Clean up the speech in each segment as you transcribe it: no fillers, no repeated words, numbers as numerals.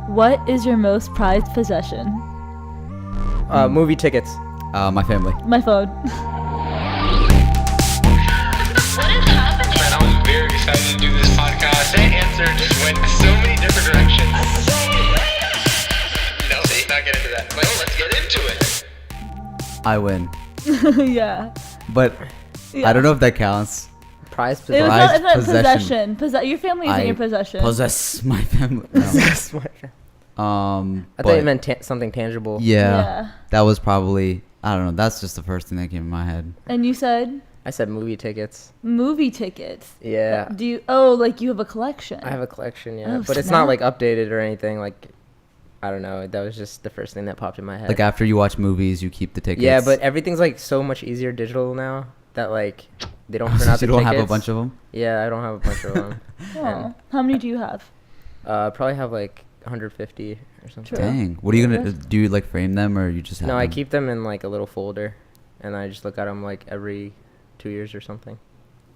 What is your most prized possession? Movie tickets. My family. My phone. What is happening? Man, I was very excited to do this podcast. That answer just went so many different directions. No, let's not get into that. Well, let's get into it. I win. Yeah. But Yeah. I don't know if that counts. Prize It's possession. not, it's not Possession. possession. Your family isn't your possession. Possess my family. No. That's my- I I thought it meant something tangible. Yeah, that was probably, I don't know, that's just the first thing that came in my head. And you said I said movie tickets. movie tickets. Yeah. Do you? Oh, like you have a collection. I have a collection, yeah. Oh, but it's snap. not like updated or anything. Like, I don't know. That was just the first thing that popped in my head. Like after you watch movies, you keep the tickets. Yeah, but everything's like so much easier digital now that like they don't print out the you don't tickets. have a bunch of them? Yeah, I don't have a bunch of them. Oh. How many do you have? Probably have like 150 or something. True. Dang. What are you going to do? You like frame them or you just have No, them? I keep them in like a little folder, and I just look at them like every 2 years or something.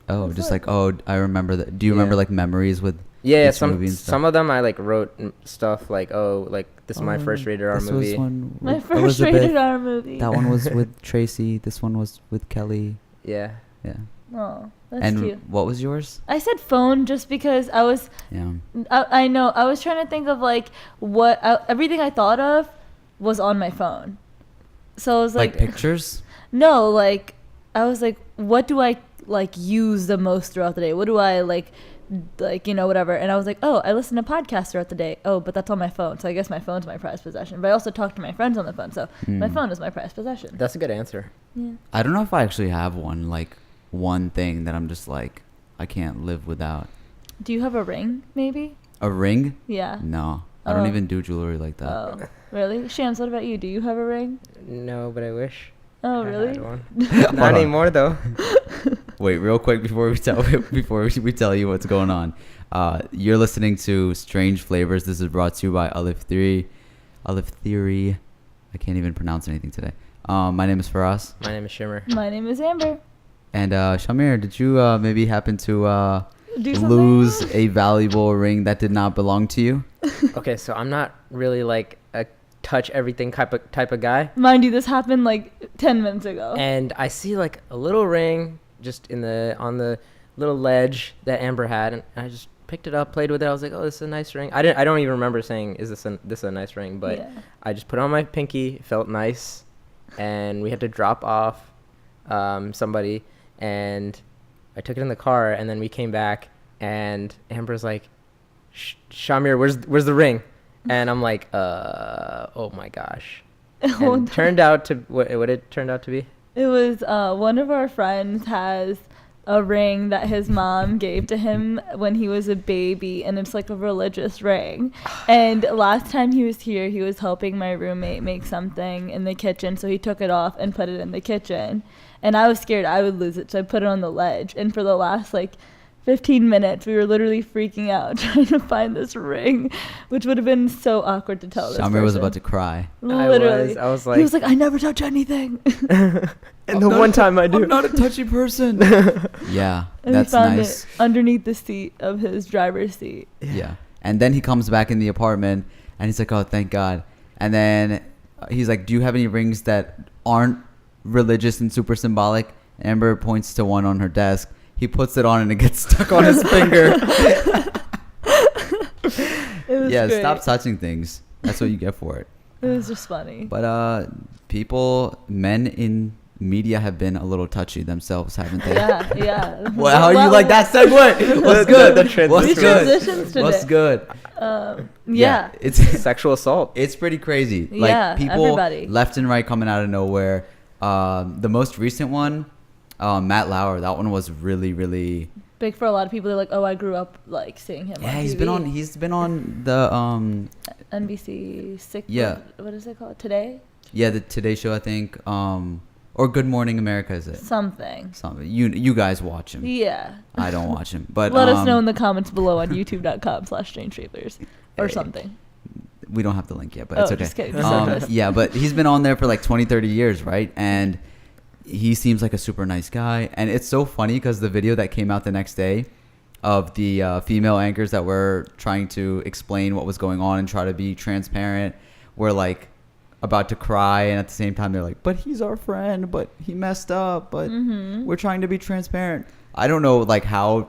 Oh, That's just like- like, oh, I remember that. Do you remember Yeah. like memories with Yeah, each movie and stuff? some of them I like wrote stuff like, oh, like this is my first rated R this movie. Was one My with first Elizabeth. rated R movie. That one was with Tracy. This one was with Kelly. Yeah. Yeah. Oh, that's and cute. what was yours? I said phone just because I was. Yeah. I know. I was trying to think of like what everything I thought of was on my phone. So I was Like like, pictures? no, like I was like, what do I like use the most throughout the day? What do I like whatever? And I was like, oh, I listen to podcasts throughout the day. Oh, but that's on my phone, so I guess my phone's my prized possession. But I also talk to my friends on the phone, so my phone is my prized possession. That's a good answer. Yeah. I don't know if I actually have one, like one thing that I'm just like, I can't live without. Do you have a ring, maybe? A ring? Yeah. No. I don't Oh. even do jewelry like that. Oh, really? Shams, what about you? Do you have a ring? No, but I wish. Oh, I really? had one. Hold Not on. anymore though. Wait, real quick before we tell you what's going on. You're listening to Strange Flavors. This is brought to you by Alif Theory. Alif Theory. I can't even pronounce anything today. My name is FARAS. My name is Shimmer. My name is Amber. And SHAH-AMEER, did you maybe happen to Do something? lose a valuable ring that did not belong to you? Okay, so I'm not really like a touch everything type of guy. Mind you, this happened like 10 minutes ago. And I see like a little ring just on the little ledge that Amber had, and I just picked it up, played with it. I was like, oh, this is a nice ring. I don't even remember saying, is this a nice ring? But Yeah. I just put it on my pinky. It felt nice, and we had to drop off somebody, and I took it in the car, and then we came back, and Amber's like, SHAH-AMEER, where's the ring? And I'm like, oh my gosh. And turned out to what it turned out to be. It was one of our friends has a ring that his mom gave to him when he was a baby, and it's like a religious ring. And last time he was here, he was helping my roommate make something in the kitchen, so he took it off and put it in the kitchen. And I was scared I would lose it, so I put it on the ledge. And for the last 15 minutes, we were literally freaking out trying to find this ring, which would have been so awkward to tell this SHAH-AMEER was person. about to cry. Literally. I was He was like, I never touch anything. and the one time I do. I'm not a touchy person. Yeah, And that's we found nice. it underneath the seat of his driver's seat. Yeah. And then he comes back in the apartment and he's like, oh, thank God. And then he's like, do you have any rings that aren't religious and super symbolic? Amber points to one on her desk. He puts it on and it gets stuck on his finger. It was Yeah, great. stop touching things. That's what you get for it. It was just funny. But men in media have been a little touchy themselves, haven't they? Yeah. Well, how you like that segue? What's good? the What's We good? transitions today. What's good? Yeah. It's Sexual assault. it's pretty crazy. Like Yeah, people everybody. left and right coming out of nowhere. The most recent one, Matt Lauer. That one was really, really. Big for a lot of people. They're like, oh, I grew up seeing him. Yeah, on he's TV. been on the NBC 6. Yeah. What is it called? Today? the Today Show, I think. Or Good Morning America, is it? Something. Something. You guys watch him. Yeah. I don't watch him, but Let us know in the comments below on youtube.com/strangetrailers or Hey. something. We don't have the link yet, but Oh, it's okay. just kidding. Yeah, but he's been on there for like 20, 30 years, right? And he seems like a super nice guy. And it's so funny because the video that came out the next day, of the female anchors that were trying to explain what was going on and try to be transparent were like about to cry, and at the same time they're like, but he's our friend, but he messed up, but we're trying to be transparent. I don't know like how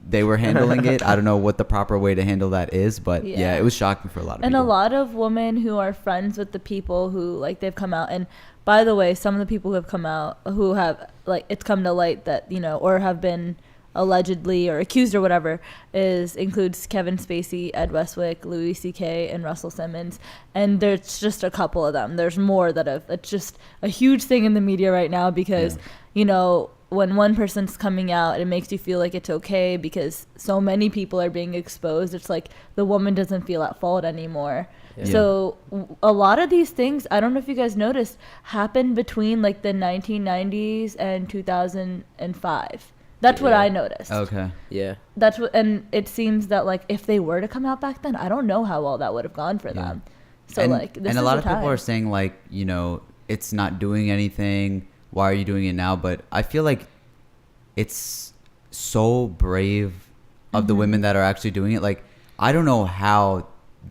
they were handling it. I don't know what the proper way to handle that is, but yeah, it was shocking for a lot of people. And a lot of women who are friends with the people who like they've come out, and by the way, some of the people who have come out who have like it's come to light that, you know, or have been allegedly or accused or whatever, includes Kevin Spacey, Ed Westwick, Louis C.K., and Russell Simmons. And there's just a couple of them. There's more that have. It's just a huge thing in the media right now because, you know, when one person's coming out, it makes you feel like it's okay because so many people are being exposed. It's like the woman doesn't feel at fault anymore. Yeah. So a lot of these things, I don't know if you guys noticed, happened between like the 1990s and 2005. That's what I noticed. Okay. Yeah. That's what, and it seems that like if they were to come out back then, I don't know how well that would have gone for them. So like, this and is a lot the of people time. are saying like, you know, it's not doing anything. Why are you doing it now? But I feel like it's so brave of the women that are actually doing it. Like, I don't know how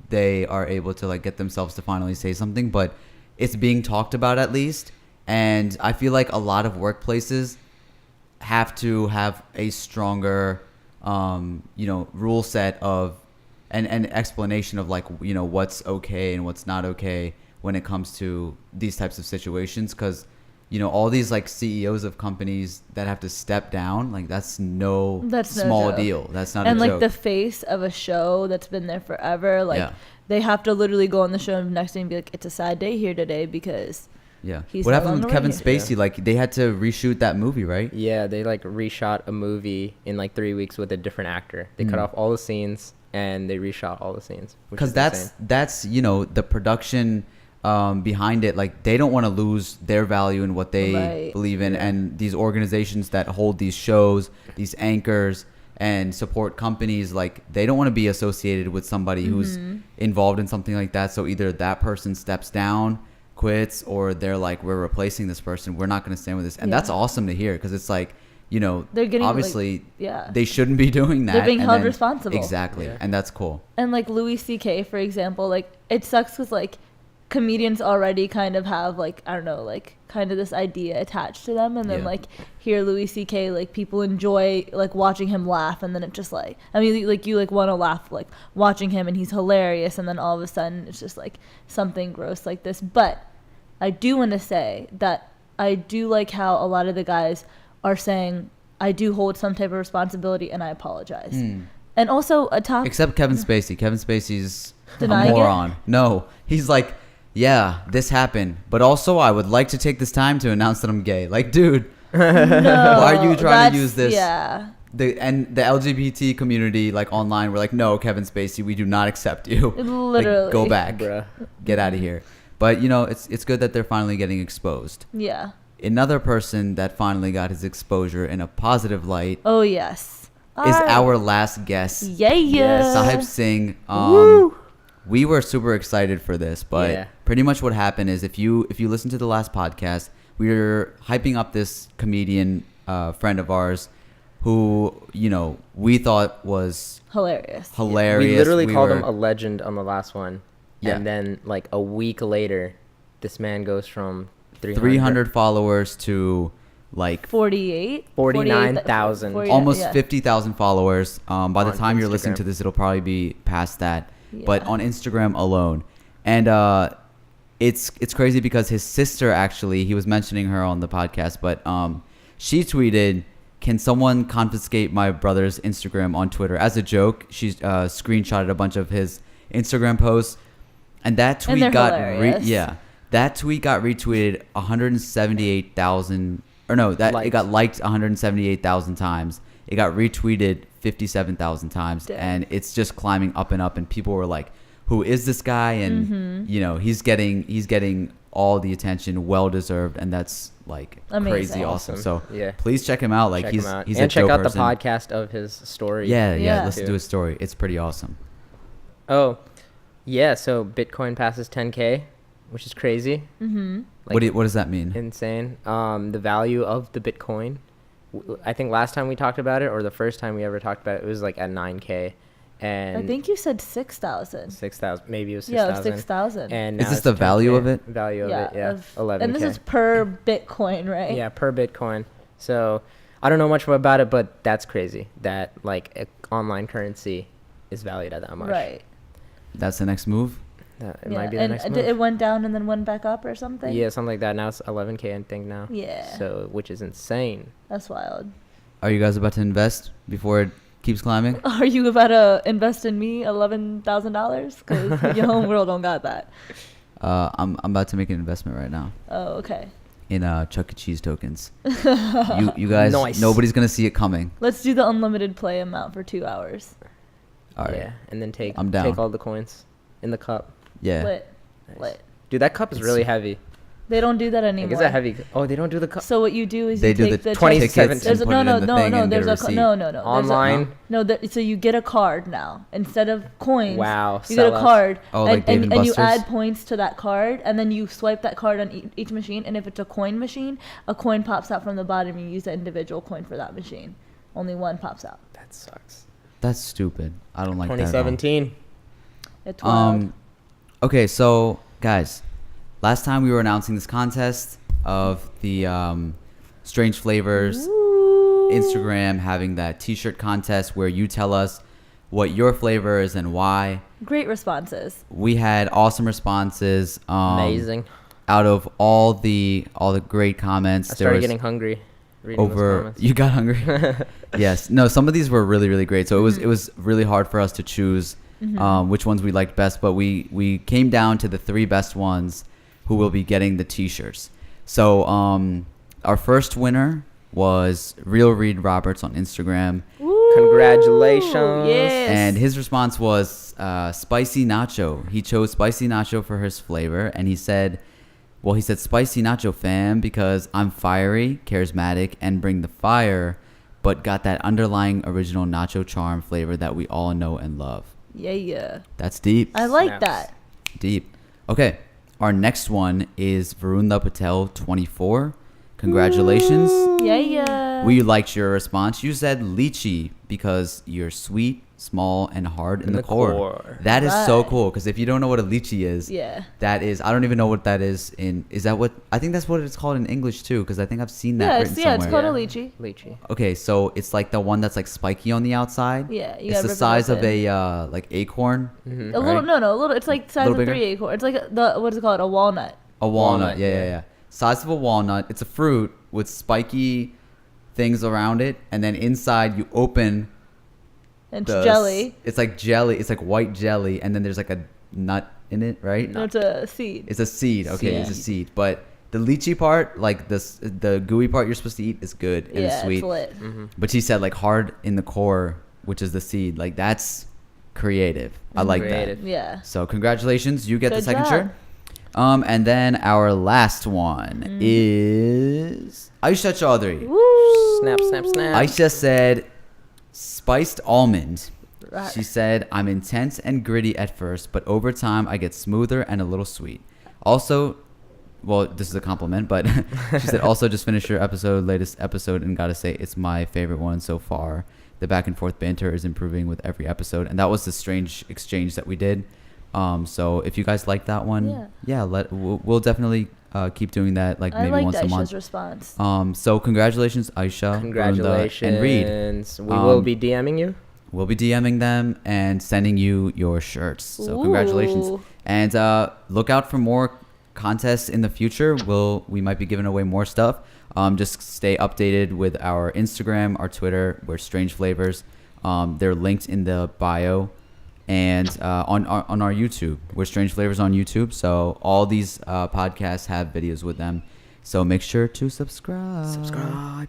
they are able to like get themselves to finally say something, but it's being talked about at least. And I feel like a lot of workplaces have to have a stronger, you know, rule set of an explanation of like, you know, what's okay and what's not okay when it comes to these types of situations. Because, you know, all these like CEOs of companies that have to step down, like that's no small deal. That's not a joke. And like the face of a show that's been there forever, like they have to literally go on the show next day and be like, it's a sad day here today because he's what no happened with longer Kevin here. Spacey? Like they had to reshoot that movie, right? Yeah, they like reshot a movie in like 3 weeks with a different actor. They cut off all the scenes and they reshot all the scenes. Because that's you know, the production behind it. Like they don't want to lose their value in what they believe in, and these organizations that hold these shows, these anchors and support companies, like they don't want to be associated with somebody who's involved in something like that. So either that person steps down, quits, or they're like, we're replacing this person, we're not going to stand with this. And that's awesome to hear, because it's like, you know, they're getting obviously they shouldn't be doing that. They're being held responsible. Exactly. And that's cool. And like Louis C.K., for example, like it sucks because like comedians already kind of have like, I don't know, like kind of this idea attached to them, and then like here Louis C.K., like people enjoy like watching him laugh, and then it just like, I mean, like you like want to laugh like watching him and he's hilarious, and then all of a sudden it's just like something gross like this. But I do want to say that I do like how a lot of the guys are saying, I do hold some type of responsibility and I apologize. And also except Kevin Spacey. Kevin Spacey's Denying a moron. No, he's like, yeah, this happened, but also I would like to take this time to announce that I'm gay. Like, dude, no, why are you trying to use this? Yeah. The LGBT community, like online, we're like, no, Kevin Spacey, we do not accept you. Literally. Like, go back. Bruh. Get out of here. But, you know, it's good that they're finally getting exposed. Yeah. Another person that finally got his exposure in a positive light Oh, yes. is our last guest, Yeah. Sahib Singh. Woo. We were super excited for this, but pretty much what happened is if you listen to the last podcast, we were hyping up this comedian friend of ours who, you know, we thought was hilarious. We literally called him a legend on the last one. Yeah. And then like a week later, this man goes from 300 followers to like 49,000, almost 50,000 followers. By the time you're listening Instagram. to this, it'll probably be past that. Yeah. But on Instagram alone, and it's crazy because his sister, actually, he was mentioning her on the podcast, but she tweeted, "Can someone confiscate my brother's Instagram on Twitter?" As a joke, she screenshotted a bunch of his Instagram posts, and that tweet that tweet got retweeted 178,000, or no, that it got liked 178,000 times. It got retweeted 57,000 times. Damn. And it's just climbing up and up, and people were like, who is this guy? And you know, he's getting all the attention, well deserved, and that's like amazing. Crazy awesome. So please check him out. Like he's and a check out person. the podcast of his story. Yeah, listen to his story. It's pretty awesome. Oh, yeah. So Bitcoin passes 10K, which is crazy. Mm-hmm. Like, what does that mean? Insane. The value of the Bitcoin I think last time we talked about it, or the first time we ever talked about it, it was like at 9K. And I think you said 6,000. 6,000, maybe it was 6,000. Yeah, it was 6,000. And Is now this it's the value 10K. of it? Value of it, yeah. 11K. And this is per Bitcoin, right? Yeah, per Bitcoin. So I don't know much about it, but that's crazy that like online currency is valued at that much. Right. That's the next move. It might be the and next move. it went down and then went back up or something? Yeah, something like that. Now it's 11K, I think now. Yeah. So, which is insane. That's wild. Are you guys about to invest before it keeps climbing? Are you about to invest in me $11,000? Because your home world don't got that. I'm about to make an investment right now Oh, okay. in Chuck E. Cheese tokens. you guys, Nice. nobody's gonna see it coming. Let's do the unlimited play amount for 2 hours. All right. Yeah, and then take I'm down. take all the coins in the cup. Yeah. Lit. Nice. Lit. Dude, that cup is really heavy. They don't do that Like, anymore. is that heavy? Oh, they don't do the cup. So what you do is They you do take the the 20 tickets tickets There's a, and put no, it no, in the no, thing no. and There's get a a receipt. no. There's Online? so you get a card now instead of coins. Wow, You get a sell us. card. Oh, and, like Dave and and you Buster's? add points to that card, and then you swipe that card on each machine. And if it's a coin machine, a coin pops out from the bottom. You use the individual coin for that machine. Only one pops out. That sucks. That's stupid. I don't like that. at all. 2017. It's wild. Okay, so guys, last time we were announcing this contest of the Strange Flavors Instagram having that t-shirt contest where you tell us what your flavor is and why. Great responses. We had awesome responses. Amazing. Out of all the great comments, I there started was getting hungry reading those over. comments. You got hungry. Yes. No. Some of these were really, really great. So it was really hard for us to choose which ones we liked best. But we came down to the 3 best ones who will be getting the t-shirts. So our first winner was Real Reed Roberts on Instagram. Congratulations. Yes. And his response was spicy nacho. He chose spicy nacho for his flavor, and he said spicy nacho fam because I'm fiery, charismatic, and bring the fire, but got that underlying original nacho charm flavor that we all know and love. Yeah. That's deep. I like Snaps. that. Deep. Okay, our next one is Varunda Patel 24. Congratulations. Yeah. We liked your response. You said lychee because you're sweet, small, and hard in the core. That is so Right. cool because if you don't know what a lychee is, Yeah. that is, I don't even know what that is is that what, I think that's what it's called in English too because I think I've seen that Yeah, written it's somewhere. called a lychee. Lychee. Okay, so it's like the one that's like spiky on the outside. Yeah, you it's gotta the rip it size of open. a like acorn. A little, no, a little. It's like size Little of bigger? 3 acorn. It's like what is it called? A walnut. A walnut, Walnut, yeah. Size of a walnut. It's a fruit with spiky things around it, and then inside you open. It's jelly. It's like jelly. It's like white jelly, and then there's like a nut in it, right? No, it's a seed. It's a seed. Okay, it's a Seed. seed. But the lychee part, like the gooey part you're supposed to eat, is good and Yeah, sweet. it's lit. But she said like hard in the core, which is the seed. Like that's creative. I like Creative. that. Yeah. So congratulations, you get the Good second job. shirt. And then our last one is Aisha Chaudhry. Woo. Snap. Aisha said spiced almond. Right. She said, I'm intense and gritty at first, but over time I get smoother and a little sweet. Also, well, this is a compliment, but she said, also just finished your latest episode, and gotta say, it's my favorite one so far. The back and forth banter is improving with every episode, and that was the strange exchange that we did. So if you guys like that one, we'll definitely keep doing that, like I maybe liked once a Aisha's month. response. So congratulations, Aisha, Congratulations. Varunda, and Reed. We will be DMing you. We'll be DMing them and sending you your shirts. So Ooh. congratulations. And look out for more contests in the future. We might be giving away more stuff. Just stay updated with our Instagram, our Twitter. We're Strange Flavors. They're linked in the bio. And on our YouTube. We're Strange Flavors on YouTube. So all these podcasts have videos with them. So make sure to subscribe.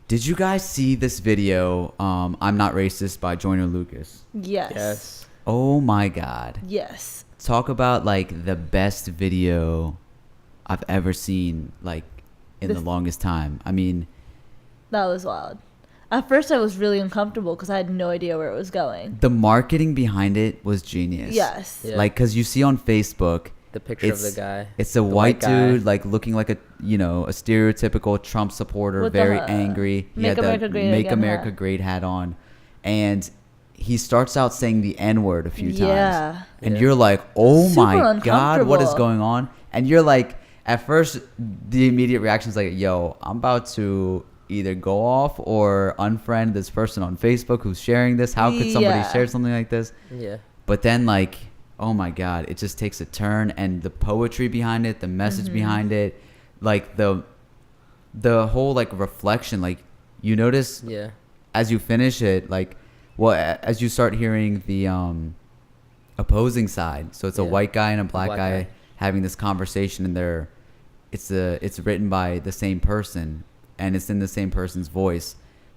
Did you guys see this video, I'm Not Racist by Joyner Lucas? Yes. Oh my God. Yes. Talk about like the best video I've ever seen, like in the longest time. I mean, That was wild. At first, I was really uncomfortable because I had no idea where it was going. the marketing behind it was genius. Yes. Yeah. Like, because you see on Facebook, the picture of the guy. It's a white dude, like looking like a stereotypical Trump supporter, With very the angry. He Make had America the Great Make Again America hat. Great hat on, and he starts out saying the N-word a few times. Yeah. And Yeah. you're like, oh Super my God, what is uncomfortable. going on? And you're like, at first, the immediate reaction is like, yo, I'm about to either go off or unfriend this person on Facebook who's sharing this. How could somebody Yeah. share something like this? Yeah. But then, like, oh my God, it just takes a turn, and the poetry behind it, the message behind it, like the whole like reflection, like you notice Yeah. as you finish it, like, well, as you start hearing the opposing side, so it's a Yeah. white guy and a black Black guy guy. having this conversation, and it's written by the same person, and it's in the same person's voice,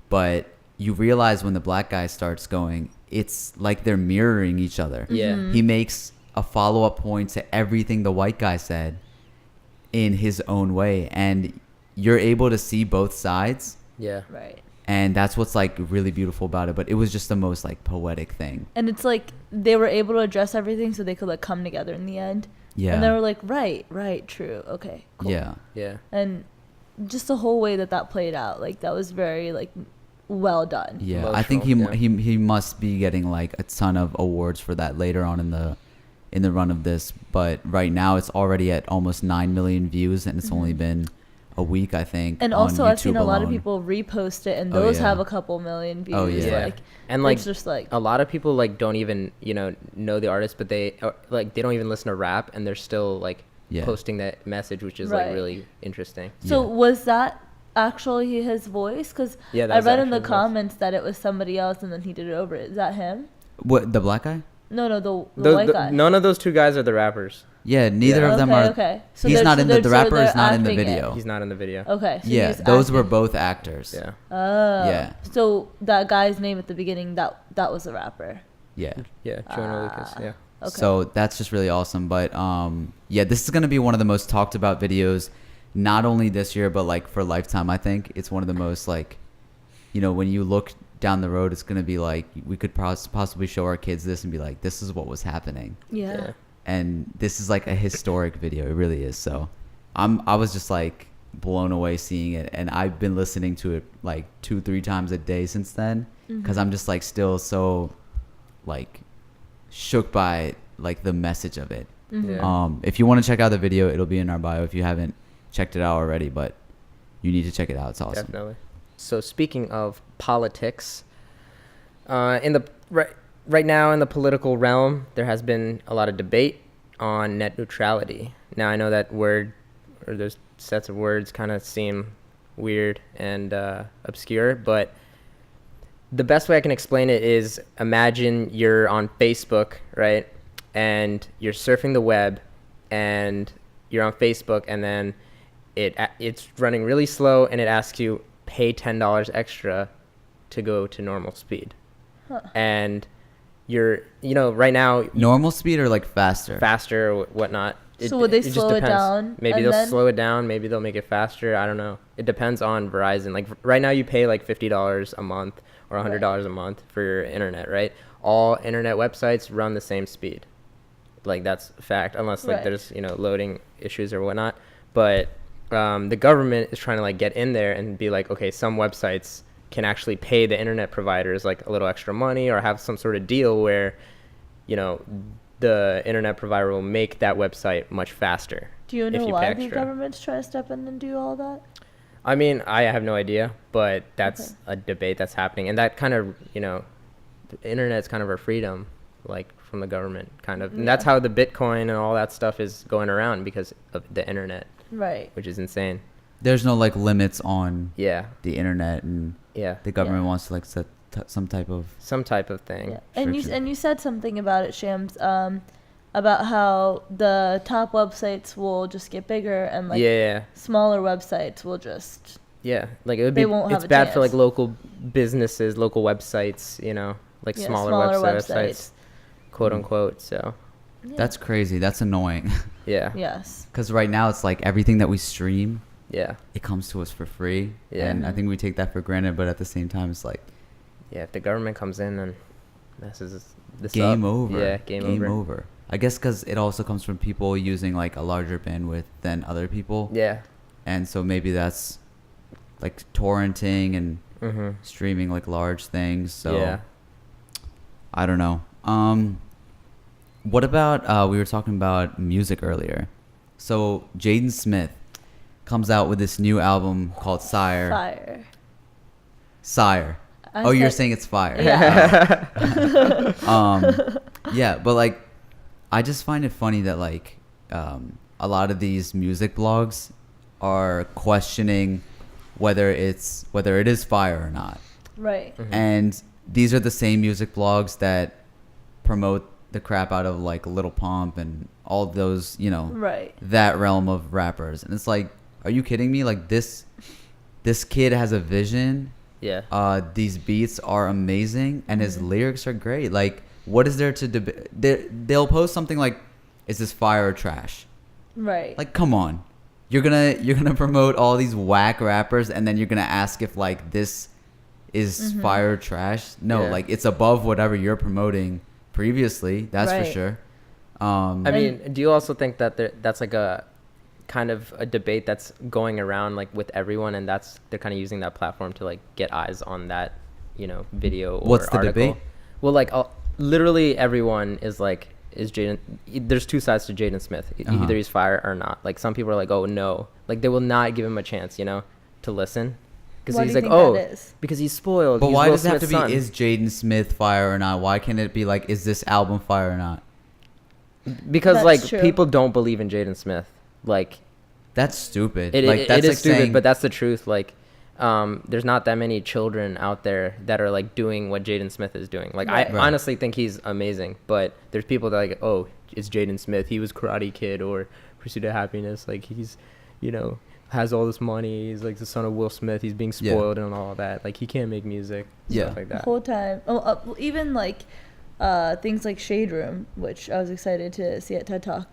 but you realize when the black guy starts going, it's like they're mirroring each other. Yeah. Mm-hmm. He makes a follow-up point to everything the white guy said in his own way, and you're able to see both sides, Yeah. Right. and that's what's like really beautiful about it. But it was just the most like poetic thing. And it's like they were able to address everything so they could like come together in the end. Yeah. And they were like, right, true, okay, cool. Yeah. Yeah. And just the whole way that played out, like that was very like well done. Yeah, I think he Emotional, he must be getting like a ton of awards for that later on in the run of this. But right now it's already at almost 9 million views, and it's only been a week, I think. And on also, I've seen YouTube a lot of alone. people repost it, and Oh, those yeah. have a couple million views. Oh, yeah. Like, And like it's just like a lot of people like don't even know the artist, but they don't even listen to rap, and they're still like Yeah. posting that message, which is Right. like really interesting. So Yeah. was that actually his voice? Because Yeah, that I was read in the actually his voice. comments that it was somebody else, and then he did it over. Is that him? What, the black guy? No, the white guy. None of those two guys are the rappers. Yeah, neither Yeah. of them Okay, are. okay. So he's they're- not so in they're- the so rapper they're is not in the acting it. video. He's not in the video. Okay. So Yeah, he's those were acting. both actors. Yeah. Oh. Yeah. So that guy's name at the beginning, that was a rapper. Yeah. Yeah. Joyner Lucas. Yeah. Okay. So that's just really awesome. But yeah, this is gonna be one of the most talked about videos, not only this year but like for lifetime. I think it's one of the most like, when you look down the road, it's gonna be like we could possibly show our kids this and be like, this is what was happening, Yeah. and this is like a historic video. It really is. So I was just like blown away seeing it, and I've been listening to it like 2-3 times a day since then, because I'm just like still so like shook by like the message of it. Yeah. If you want to check out the video, it'll be in our bio if you haven't checked it out already, but you need to check it out. It's awesome. Definitely. So speaking of politics, in the right now in the political realm, there has been a lot of debate on net neutrality. Now I know that word or those sets of words kind of seem weird and obscure, but the best way I can explain it is imagine you're on Facebook, right? And you're surfing the web, and you're on Facebook, and then it's running really slow, and it asks you pay $10 extra to go to normal speed. And you're right now Normal speed or like faster? faster or whatnot. So would they just slow it depends. down Maybe and they'll then- slow it down. Maybe they'll make it faster. I don't know. It depends on Verizon. Like right now, you pay like $50 a month or $100 a month for your internet, right? All internet websites run the same speed. Like that's a fact, unless like Right. there's loading issues or whatnot. But the government is trying to like get in there and be like, okay, some websites can actually pay the internet providers like a little extra money or have some sort of deal where the internet provider will make that website much faster. Do you if know pay why the extra. government's trying to step in and do all that? I mean, I have no idea, but that's Okay. a debate that's happening, and that kind of the internet's kind of our freedom, like from the government, kind of, and that's how the Bitcoin and all that stuff is going around because of the internet, Right. which is insane. There's no like limits on Yeah, the internet, and yeah, the government Yeah. wants to like set some type of. some type of thing. Yeah. Sure. And you said something about it, Shams, about how the top websites will just get bigger and like Yeah, smaller websites will just yeah, like it would They be. won't have It's a bad for like chance. local businesses, local websites, like Yeah, smaller smaller websites, quote unquote. So yeah. That's crazy. That's annoying. yeah, Yes. Because right now it's like everything that we stream, yeah, it comes to us for free. Yeah. And I think we take that for granted, but at the same time, it's like yeah. If the government comes in and messes this game up, over. Yeah, game over. I guess because it also comes from people using like a larger bandwidth than other people. Yeah. And so maybe that's like torrenting and streaming like large things. So Yeah. I don't know. What about we were talking about music earlier. So Jaden Smith comes out with this new album called Sire. Sire. I You're said- saying it's fire. Yeah. Yeah, but like I just find it funny that like a lot of these music blogs are questioning whether it is fire or not. Right. And these are the same music blogs that promote the crap out of like Lil Pump and all those, you know, Right. that realm of rappers. And it's like, are you kidding me? Like this kid has a vision. Yeah. These beats are amazing and his lyrics are great. Like, what is there to debate? They'll post something like, is this fire or trash? Right. Like, come on. You're gonna promote all these whack rappers and then you're gonna ask if like this is fire or trash? No, Yeah. like it's above whatever you're promoting previously. That's for Right. sure. I mean, do you also think that that's like a kind of a debate that's going around like with everyone, and they're kind of using that platform to like get eyes on that, you know, video or What's the article? debate? Well, like literally everyone is like, is Jaden? There's two sides to Jaden Smith. Either he's fire or not. Like some people are like, oh no, like they will not give him a chance, you know, to listen. Because Why he's do you like, think oh, that is? because he's spoiled. But He's why Will does it have to Smith's be, son. is Jaden Smith fire or not? Why can't it be like, is this album fire or not? Because That's like true. people don't believe in Jaden Smith. Like That's stupid. it Like, that's is like stupid, saying, but that's the truth. Like there's not that many children out there that are like doing what Jaden Smith is doing. Like Right. I Right. honestly think he's amazing, but there's people that are like, oh, it's Jaden Smith. He was Karate Kid or Pursuit of Happiness. Like he's, you know, has all this money. He's like the son of Will Smith. He's being Yeah. spoiled and all that. Like he can't make music. Yeah. Stuff like The that. whole time. Even like things like Shade Room, which I was excited to see at TED Talk.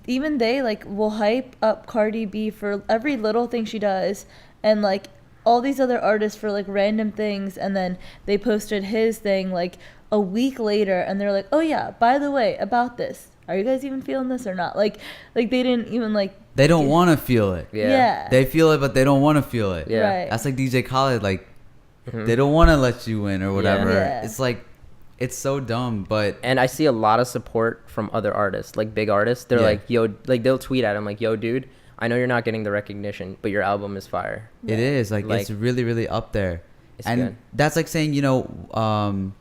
Even they like will hype up Cardi B for every little thing she does, and like all these other artists for like random things, and then they posted his thing like a week later, and they're like, oh yeah, by the way, about this, are you guys even feeling this or not? Like they didn't even like. they don't want to feel it. Yeah. They feel it, but they don't want to feel it. Yeah. Right. That's like DJ Khaled. Like, Mhm. they don't want to let you win or whatever. Yeah. It's like, it's so dumb, but And I see a lot of support from other artists, like big artists. They're Yeah. like, yo, like they'll tweet at him like, yo, dude, I know you're not getting the recognition, but your album is fire. it is like, Like, it's really, really up there. it's And good. that's like saying, you know,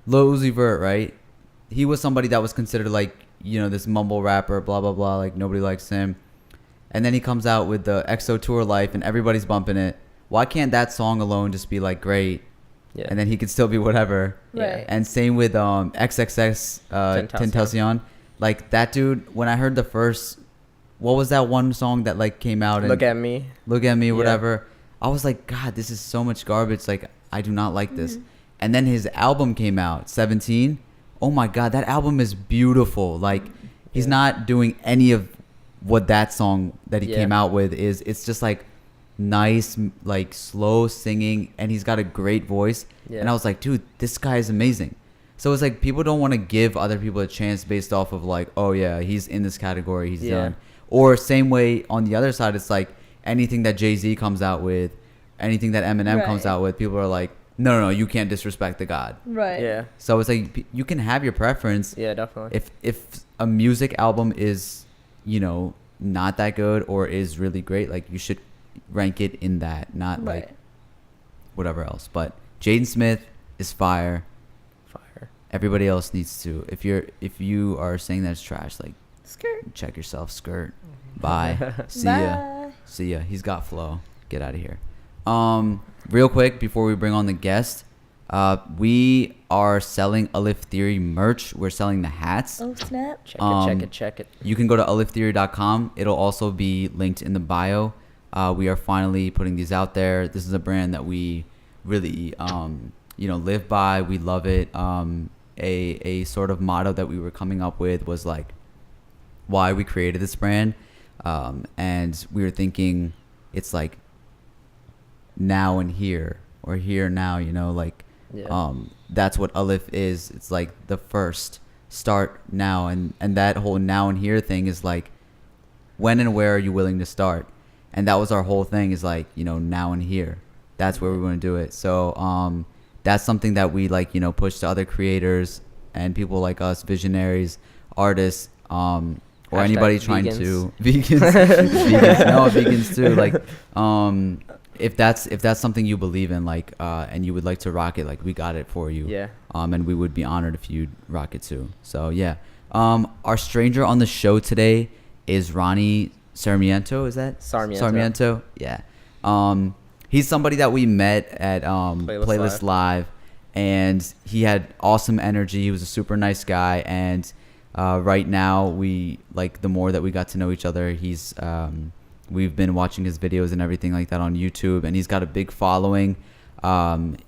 Lil Uzi Vert, right? He was somebody that was considered like, you know, this mumble rapper, blah, blah, blah. Like nobody likes him. And then he comes out with the EXO Tour Life and everybody's bumping it. Why can't that song alone just be like great? Yeah. And then he could still be whatever. Right. And same with XXX Tentacion. Like that dude, when I heard the first, what was that one song that like came out and Look at me. Look at Me, Yeah. whatever. I was like, God, this is so much garbage. Like, I do not like this. And then his album came out, 17. Oh my God, that album is beautiful. Like, he's Yeah. not doing any of what that song that he Yeah. came out with is. It's just like nice, like slow singing, and he's got a great voice. Yeah. And I was like, dude, this guy is amazing. So it's like people don't want to give other people a chance based off of like, oh yeah, he's in this category, he's Yeah. done. Or same way on the other side, it's like anything that Jay-Z comes out with, anything that Eminem comes Right. out with, people are like, no, you can't disrespect the God. Right. Yeah. So it's like you can have your preference. Yeah, definitely. If a music album is, you know, not that good or is really great, like you should rank it in that, not Right. like whatever else. But Jaden Smith is fire. Fire. Everybody else needs to. If you are saying that's trash, like Skirt. check yourself. Skirt. Bye. See ya. Bye. See ya. He's got flow. Get out of here. Real quick before we bring on the guest, we are selling Alif Theory merch. We're selling the hats. Oh snap. Check it. Check it. You can go to aliftheory.com. It'll also be linked in the bio. We are finally putting these out there. This is a brand that we really, live by. We love it. A sort of motto that we were coming up with was like why we created this brand. And we were thinking it's like now and here or here now, you know, like Yeah. that's what Alif is. It's like the first. start now. And that whole now and here thing is like, when and where are you willing to start? And that was our whole thing, is like, you know, now and here. That's where we want to do it. So that's something that we like, you know, push to other creators and people like us, visionaries, artists, or Hashtag anybody trying vegans. to vegans, no, vegans too. Like, if that's something you believe in, like, and you would like to rock it, like, we got it for you. Yeah. And we would be honored if you'd rock it too. So yeah. Our stranger on the show today is Ronnie Sarmiento. Is that Sarmiento. Yeah. He's somebody that we met at Playlist Live, and he had awesome energy. He was a super nice guy, and right now we like, the more that we got to know each other, he's we've been watching his videos and everything like that on YouTube, and he's got a big following.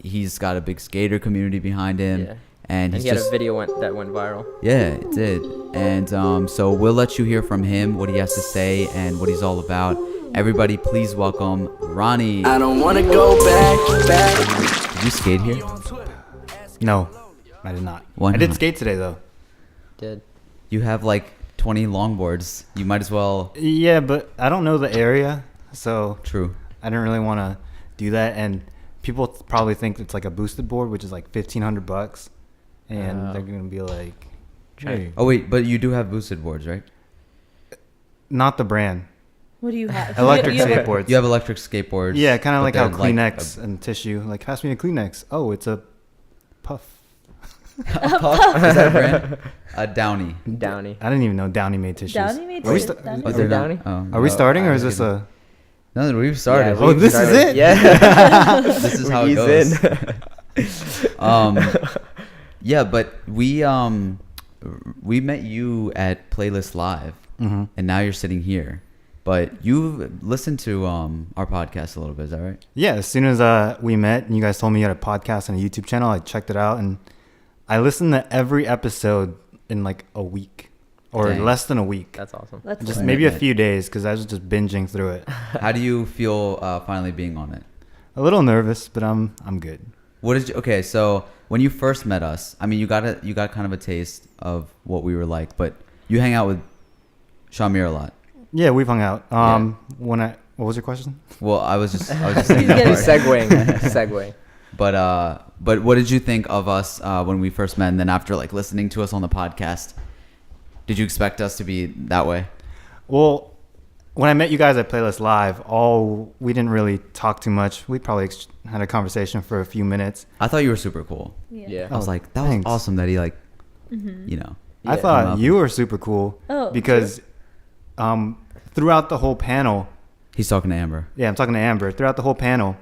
He's got a big skater community behind him. Yeah. And he had a video that went viral. Yeah, it did. And so we'll let you hear from him, what he has to say and what he's all about. Everybody, please welcome Ronnie. I don't wanna go back. Did you skate here? No, I did not. Why I did not? skate today though. Did. You have like 20 longboards. You might as well. Yeah, but I don't know the area, so True. I didn't really want to do that. And people probably think it's like a boosted board, which is like $1,500, and they're gonna be like, "Hey, Oh wait, but you do have boosted boards, right? not the brand, What do you have? electric You have a- skateboards." You have electric skateboards. Yeah, kind of but like how they're like Kleenex and tissue. Like, pass me a Kleenex. Oh, it's a puff. a puff? Is that a brand? A Downy. Downy. I didn't even know Downy made tissues. Downy made Are we tissues. sta- Downy? Oh, Is they're it not- Downy? oh, Are we no, starting, or I'm is this kidding. a? No, we've started. Yeah, Oh, this is it? Yeah. This is how it Ease goes. in. Yeah, but we met you at Playlist Live, Mhm. and now you're sitting here. But you've listened to our podcast a little bit, is that right? Yeah, as soon as we met and you guys told me you had a podcast and a YouTube channel, I checked it out, and I listened to every episode in like a week or Dang. less than a week. That's awesome. That's Just cool. maybe a Right. few days because I was just binging through it. How do you feel finally being on it? A little nervous, but I'm good. What did you? Okay, so when you first met us, I mean, you got kind of a taste of what we were like, but you hang out with SHAH-AMEER a lot. Yeah, we've hung out. Yeah. What was your question? Well, I was just saying that getting part. Segueing. But what did you think of us when we first met, and then after like listening to us on the podcast? Did you expect us to be that way? Well, when I met you guys at Playlist Live, we didn't really talk too much. We probably had a conversation for a few minutes. I thought you were super cool. Yeah. I was Oh, like, that thanks. was awesome that he like, Mm-hmm. you know. I Yeah. thought you were super cool Oh, because throughout the whole panel, He's talking to Amber. yeah, I'm talking to Amber, throughout the whole panel,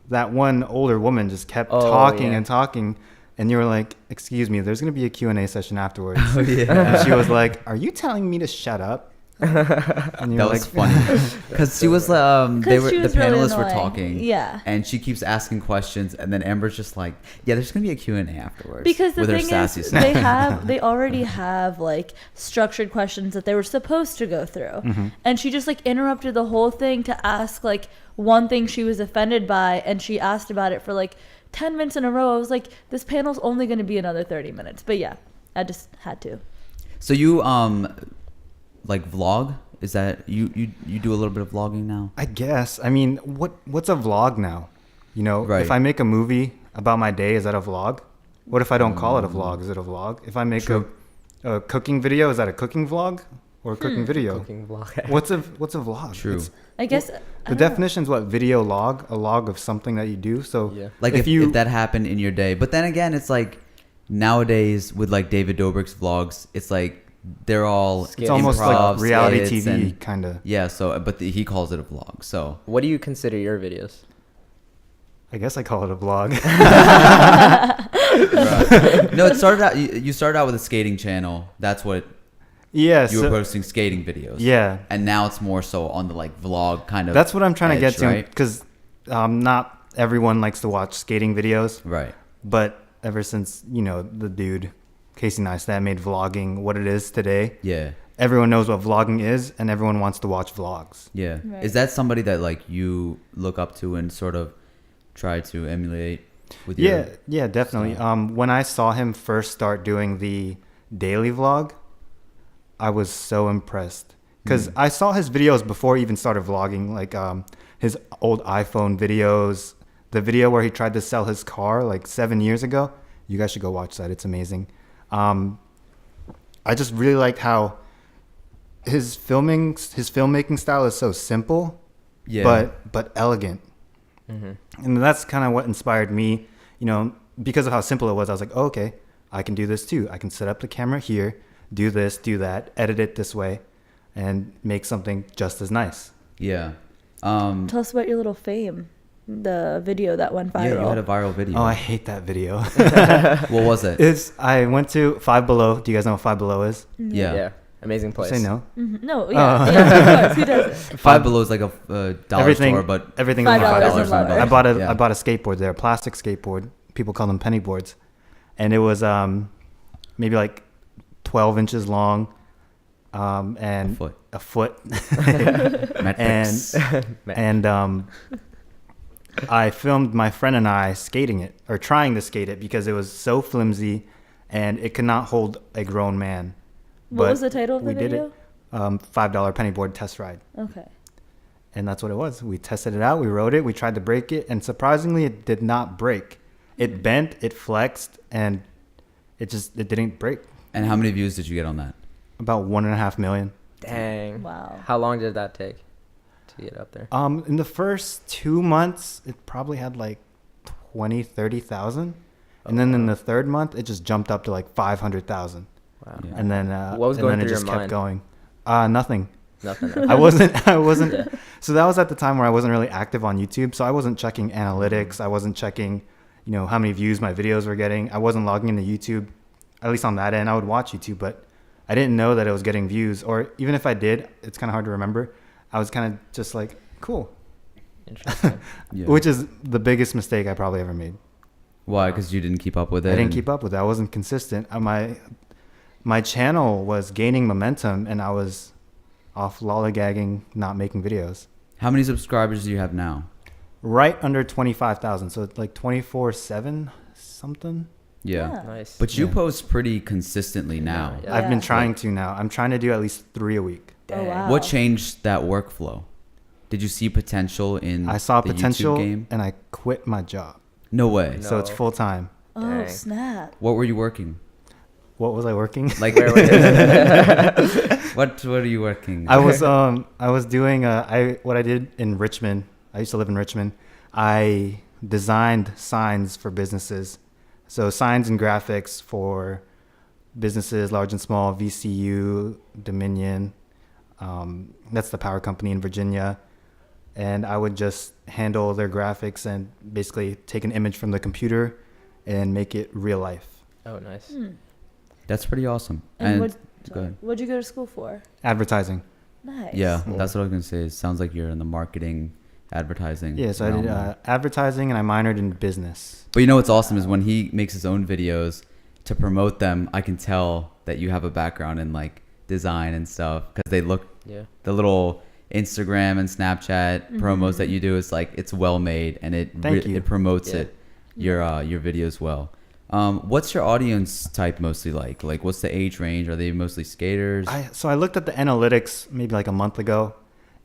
that one older woman just kept Oh, talking yeah. and talking, and you were like, excuse me, there's going to be a Q&A session afterwards. Oh, yeah. And she was like, are you telling me to shut up? And you That were was like, funny because she was she was the really panelists were annoying. talking, Yeah. and she keeps asking questions, and then Amber's just like, yeah, there's gonna be a Q&A afterwards, Because the with her thing sassy is, self. they already have like structured questions that they were supposed to go through, Mm-hmm. and she just like interrupted the whole thing to ask like one thing she was offended by, and she asked about it for like 10 minutes in a row. I was like, this panel's only going to be another 30 minutes, but yeah, I just had to. So you like vlog? Is that you do a little bit of vlogging now? I guess. I mean, what's a vlog now? You know, Right. if I make a movie about my day, is that a vlog? What if I don't call it a vlog? Is it a vlog? If I make a cooking video, is that a cooking vlog or a cooking video? Cooking vlog. What's a vlog? True. I guess The definition's what? Video log, a log of something that you do. So Yeah. Like if that happened in your day, but then again, it's like nowadays with like David Dobrik's vlogs, it's like they're all it's almost improv like reality skits TV and- kind of. Yeah, so but he calls it a vlog. So What do you consider your videos? I guess I call it a vlog. no, it started out. You started out with a skating channel. That's what Yeah. you were So, posting skating videos. yeah. and now it's more so on the like vlog kind of. That's what I'm trying to get edge, to right? because not everyone likes to watch skating videos. Right. But ever since, the dude, Casey Neistat, made vlogging what it is today, Yeah. everyone knows what vlogging is and everyone wants to watch vlogs. Yeah. Right. Is that somebody that like you look up to and sort of try to emulate with your Yeah, definitely. When I saw him first start doing the daily vlog, I was so impressed. Because I saw his videos before he even started vlogging, like his old iPhone videos, the video where he tried to sell his car like 7 years ago. You guys should go watch that. It's amazing. I just really liked how his filmmaking style is so simple, but elegant. And that's kind of what inspired me, you know, because of how simple it was. I was like, oh, okay, I can do this too. I can set up the camera here, do this, do that, edit it this way, and make something just as nice. Yeah. Tell us about your little fame, the video that went viral. Yeah, you had a viral video. Oh, I hate that video. What was it? I went to Five Below. Do you guys know what Five Below is? Yeah. Amazing place. Say no. No, yeah, of course. Who doesn't? Five Below is like a dollar store, but everything $5 was and lower. I bought a skateboard there, a plastic skateboard. People call them penny boards, and it was maybe like 12 inches long, and a foot. and I filmed my friend and I skating it, or trying to skate it, because it was so flimsy and it could not hold a grown man. What was the title of the video? We did it. $5 penny board test ride. Okay. And that's what it was. We tested it out. We rode it. We tried to break it. And surprisingly, it did not break. It bent, it flexed, and it didn't break. And how many views did you get on that? About 1.5 million. Dang. Wow. How long did that take to get up there? In the first 2 months, it probably had like 20, 30,000. And then in the third month, it just jumped up to like 500,000. Wow. Yeah. And then what was going it through just your kept mind? going. Nothing. Nothing. I wasn't. So that was at the time where I wasn't really active on YouTube. So I wasn't checking analytics. I wasn't checking, you know, how many views my videos were getting. I wasn't logging into YouTube, at least on that end. I would watch YouTube, but I didn't know that it was getting views. Or even if I did, it's kind of hard to remember. I was kind of just like, cool. Interesting. Yeah. Which is the biggest mistake I probably ever made. Why? Because you didn't keep up with it? I didn't keep up with it. I wasn't consistent. My channel was gaining momentum, and I was off lollygagging, not making videos. How many subscribers do you have now? Right under 25,000, so it's like 24/7 something. Yeah. Nice. But you post pretty consistently now. Yeah. I've been trying to now. I'm trying to do at least 3 a week. Oh, wow. What changed that workflow? Did you see potential in I saw the potential, YouTube game? and I quit my job. No way. So it's full time. Oh, Dang. snap. What were you working? What was I working? Like, Where was what were you working? I was doing what I did in Richmond. I used to live in Richmond. I designed signs for businesses. So signs and graphics for businesses, large and small, VCU, Dominion. That's the power company in Virginia. And I would just handle their graphics and basically take an image from the computer and make it real life. Oh, nice. That's pretty awesome. And go ahead. what'd you go to school for? Advertising. Nice. Yeah, that's what I was gonna say. It sounds like you're in the marketing, advertising. Yeah, so I did realm. advertising, and I minored in business. But you know what's awesome is when he makes his own videos to promote them, I can tell that you have a background in like design and stuff because they look the little Instagram and Snapchat promos that you do is like it's well made and it promotes your videos well. What's your audience type mostly like? Like what's the age range? Are they mostly skaters? So I looked at the analytics maybe like a month ago,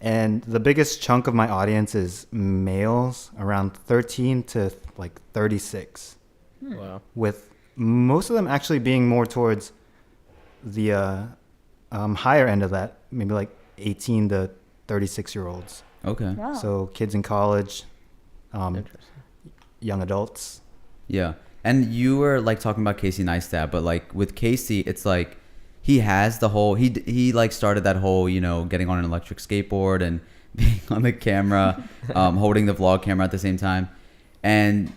and the biggest chunk of my audience is males around 13 to like 36. Wow. With most of them actually being more towards the higher end of that, maybe like 18 to 36-year-olds. Okay. Wow. So kids in college, young adults. Yeah. And you were like talking about Casey Neistat, but like with Casey, it's like he has the whole he like started that whole, you know, getting on an electric skateboard and being on the camera, holding the vlog camera at the same time.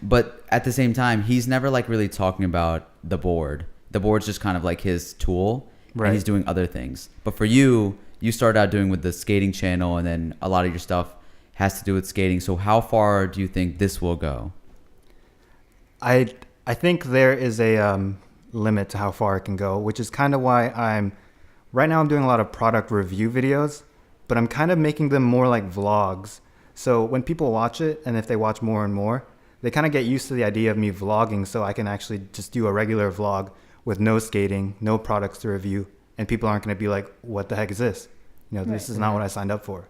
But at the same time, he's never like really talking about the board. The board's just kind of like his tool, right? And he's doing other things. But for you started out doing with the skating channel, and then a lot of your stuff has to do with skating. So how far do you think this will go? I think there is a limit to how far it can go, which is kind of why I'm doing a lot of product review videos, but I'm kind of making them more like vlogs. So when people watch it, and if they watch more and more, they kind of get used to the idea of me vlogging, so I can actually just do a regular vlog with no skating, no products to review, and people aren't going to be like, what the heck is this? You know, this is not what I signed up for.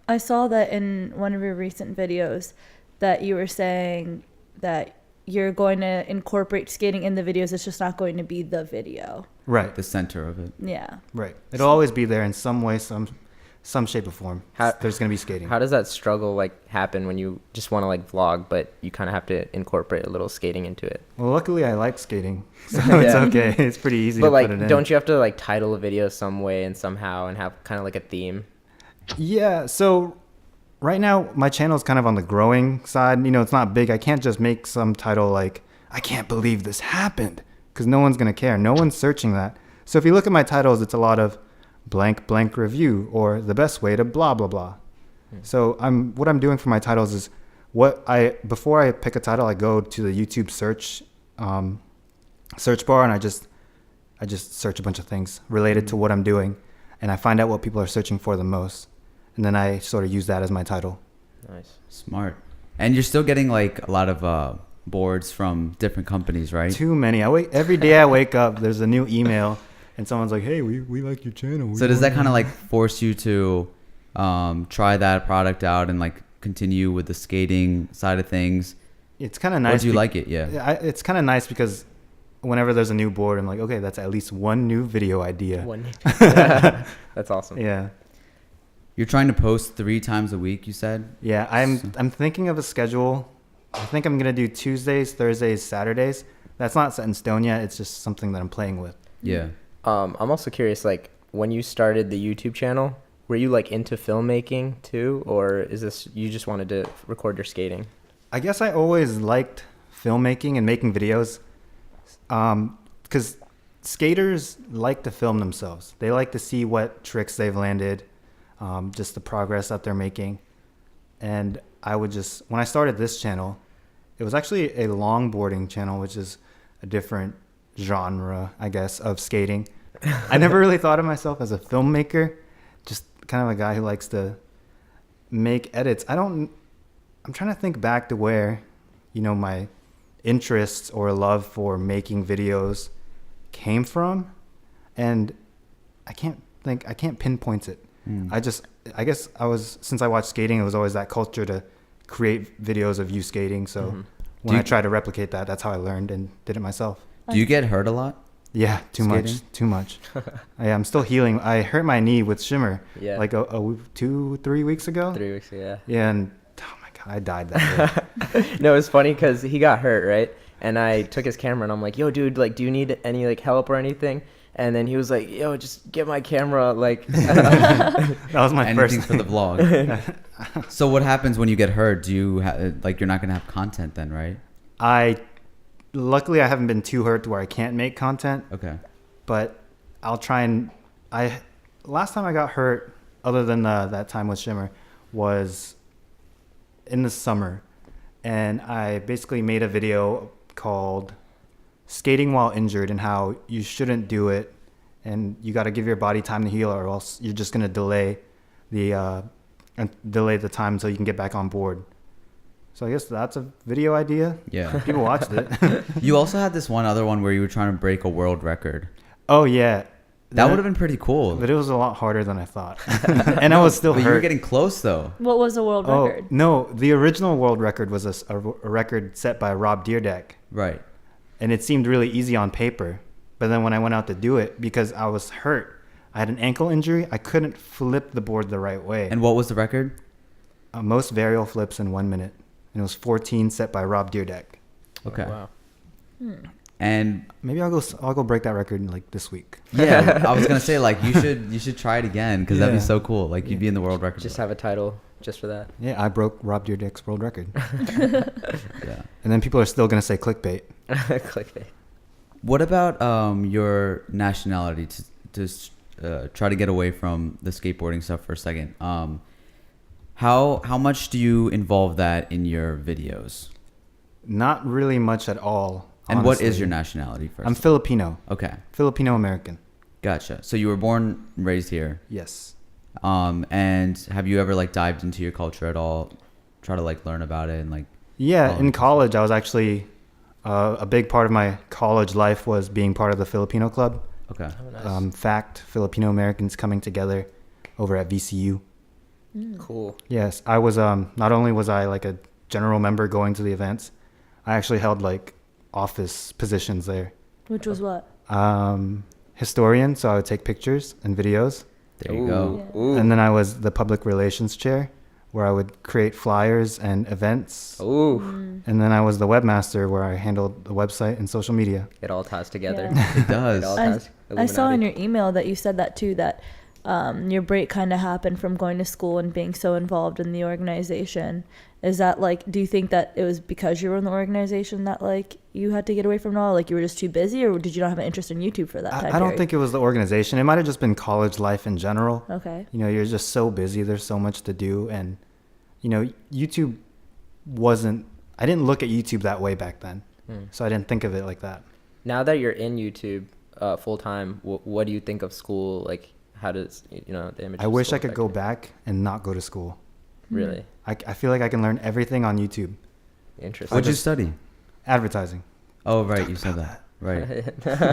I saw that in one of your recent videos that you were saying that you're going to incorporate skating in the videos. It's just not going to be the video. Right. The center of it. Yeah. Right. It'll always be there in some way, some shape or form. There's going to be skating. How does that struggle like happen when you just want to like vlog, but you kind of have to incorporate a little skating into it? Well, luckily I like skating, so it's okay. It's pretty easy But to like, put it in. don't you have to like title a video some way and somehow and have kind of like a theme? Yeah, so right now my channel is kind of on the growing side. You know, it's not big. I can't just make some title like, I can't believe this happened, because no one's going to care. No one's searching that. So if you look at my titles, it's a lot of blank blank review or the best way to blah blah blah. So what I'm doing for my titles is before I pick a title, I go to the YouTube search bar and I just search a bunch of things related to what I'm doing, and I find out what people are searching for the most, and then I sort of use that as my title. Nice. Smart. And you're still getting like a lot of boards from different companies, right? Too many. Every day I wake up, there's a new email, and someone's like, "Hey, we like your channel." So does that kind of like force you to try that product out and like continue with the skating side of things? It's kind of nice. Or do you like it? Yeah. It's kind of nice because whenever there's a new board, I'm like, okay, that's at least one new video idea. That's awesome. Yeah. You're trying to post 3 times a week, you said? Yeah, I'm thinking of a schedule. I think I'm gonna do Tuesdays, Thursdays, Saturdays. That's not set in stone yet. It's just something that I'm playing with. Yeah. I'm also curious, like when you started the YouTube channel, were you like into filmmaking too, or is this you just wanted to record your skating? I guess I always liked filmmaking and making videos, because skaters like to film themselves. They like to see what tricks they've landed, just the progress that they're making. And when I started this channel, it was actually a longboarding channel, which is a different genre, I guess, of skating. I never really thought of myself as a filmmaker, just kind of a guy who likes to make edits. I'm trying to think back to where, my interests or love for making videos came from, and I can't pinpoint it. I guess since I watched skating, it was always that culture to create videos of you skating. So when I tried to replicate that, that's how I learned and did it myself. Do you get hurt a lot? Yeah, too much. I'm still healing. I hurt my knee with Shimmer like 2-3 weeks ago. 3 weeks ago, yeah. Yeah, and oh my God, I died that day. No, it's funny because he got hurt, right? And I took his camera and I'm like, yo, dude, like, do you need any like help or anything? And then he was like, yo, just get my camera. Like, that was my Anything first for the vlog. So what happens when you get hurt? Do you you're not going to have content then, right? Luckily, I haven't been too hurt to where I can't make content. Okay. But I'll try and last time I got hurt, other than that time with Shimmer, was in the summer, and I basically made a video called "Skating While Injured" and how you shouldn't do it, and you got to give your body time to heal, or else you're just gonna delay the time so you can get back on board. So I guess that's a video idea. Yeah. People watched it. You also had this other one where you were trying to break a world record. Oh yeah. That would have been pretty cool. But it was a lot harder than I thought. And I was still But hurt. you were getting close though. What was the world record? No, the original world record was a record set by Rob Dyrdek. Right. And it seemed really easy on paper. But then when I went out to do it, because I was hurt, I had an ankle injury, I couldn't flip the board the right way. And what was the record? Most varial flips in 1 minute. And it was 14 set by Rob Dyrdek. Okay. Oh, wow. And Maybe I'll go break that record like this week. yeah, I was gonna say like you should try it again because that'd be so cool. Like you'd be in the world record. Just have a title just for that. Yeah, I broke Rob Dyrdek's world record. Yeah. And then people are still going to say clickbait. Clickbait. What about your nationality to try to get away from the skateboarding stuff for a second? How much do you involve that in your videos? Not really much at all. And honestly. what is your nationality first? I'm Filipino. Okay. Filipino American. Gotcha. So you were born and raised here. Yes. And have you ever dived into your culture at all? Try to learn about it and Yeah, in college I was actually A big part of my college life was being part of the Filipino club. Okay. Oh, nice. FACT, Filipino Americans coming together over at VCU. Cool. Yes, I was not only was I like a general member going to the events, I actually held like office positions there. Which was what? Historian, so I would take pictures and videos. There you go. Yeah. Ooh. And then I was the public relations chair, where I would create flyers and events. Ooh. And then I was the webmaster, where I handled the website and social media. It all ties together. Yeah. It does. It all I, ties. I saw in Illuminati. your email that you said that too, that your break kind of happened from going to school and being so involved in the organization. Is that like, do you think that it was because you were in the organization that like you had to get away from it all? Like you were just too busy, or did you not have an interest in YouTube for that time I don't period? think it was the organization. It might have just been college life in general. Okay. You know, you're just so busy. There's so much to do. And, you know, YouTube wasn't, I didn't look at YouTube that way back then. So I didn't think of it like that. Now that you're in YouTube full time, what do you think of school? Like, how does the image? I of wish school I could affect go you? back and not go to school. Really I feel like I can learn everything on YouTube. interesting. What'd you study? Advertising. Oh, right. You said that. Right.